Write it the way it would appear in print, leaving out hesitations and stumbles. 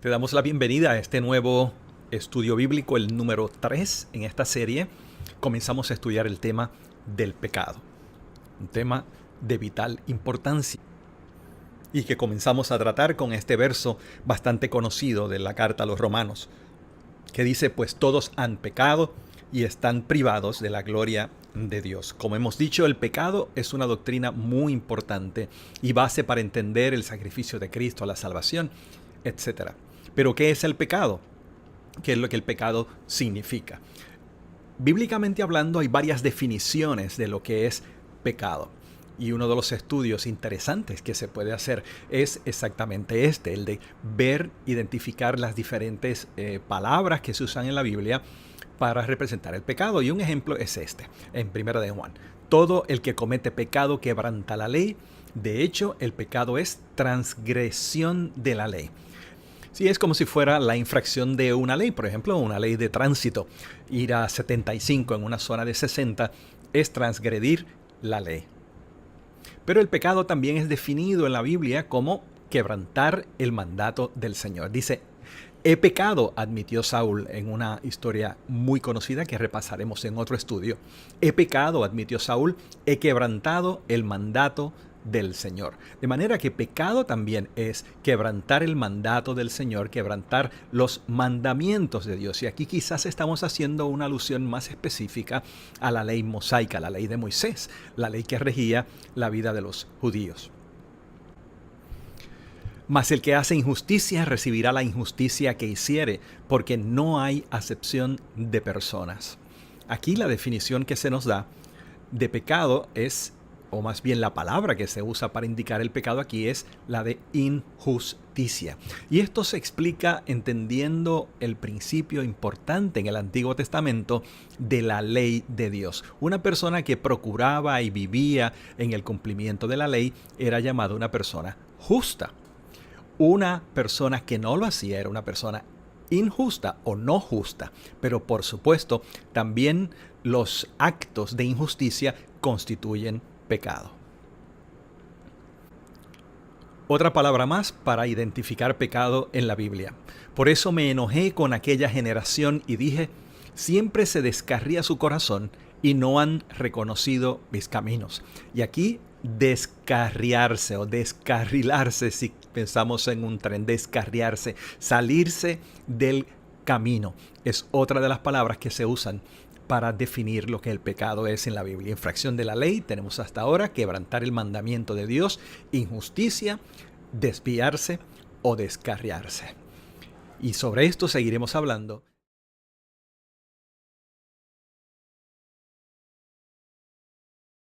Te damos la bienvenida a este nuevo estudio bíblico, el número 3 en esta serie. Comenzamos a estudiar el tema del pecado, un tema de vital importancia y que comenzamos a tratar con este verso bastante conocido de la carta a los Romanos, que dice: pues todos han pecado y están privados de la gloria de Dios. Como hemos dicho, el pecado es una doctrina muy importante y base para entender el sacrificio de Cristo, la salvación, etc. Pero ¿qué es el pecado? ¿Qué es lo que el pecado significa? Bíblicamente hablando, hay varias definiciones de lo que es pecado. Y uno de los estudios interesantes que se puede hacer es exactamente este, el de ver, identificar las diferentes palabras que se usan en la Biblia para representar el pecado. Y un ejemplo es este, en 1 de Juan. Todo el que comete pecado quebranta la ley. De hecho, el pecado es transgresión de la ley. Sí, es como si fuera la infracción de una ley, por ejemplo, una ley de tránsito. Ir a 75 en una zona de 60 es transgredir la ley. Pero el pecado también es definido en la Biblia como quebrantar el mandato del Señor. Dice: he pecado, admitió Saúl en una historia muy conocida que repasaremos en otro estudio. He pecado, admitió Saúl, he quebrantado el mandato del Señor. De manera que pecado también es quebrantar el mandato del Señor, quebrantar los mandamientos de Dios. Y aquí quizás estamos haciendo una alusión más específica a la ley mosaica, la ley de Moisés, la ley que regía la vida de los judíos. Mas el que hace injusticia recibirá la injusticia que hiciere, porque no hay acepción de personas. Aquí la definición que se nos da de pecado es, o más bien la palabra que se usa para indicar el pecado aquí es la de injusticia. Y esto se explica entendiendo el principio importante en el Antiguo Testamento de la ley de Dios. Una persona que procuraba y vivía en el cumplimiento de la ley era llamada una persona justa. Una persona que no lo hacía era una persona injusta o no justa. Pero por supuesto, también los actos de injusticia constituyen pecado. Otra palabra más para identificar pecado en la Biblia. Por eso me enojé con aquella generación y dije: siempre se descarría su corazón y no han reconocido mis caminos. Y aquí descarriarse o descarrilarse, si pensamos en un tren, descarriarse, salirse del camino, es otra de las palabras que se usan para definir lo que el pecado es en la Biblia. Infracción de la ley, tenemos hasta ahora quebrantar el mandamiento de Dios, injusticia, desviarse o descarriarse. Y sobre esto seguiremos hablando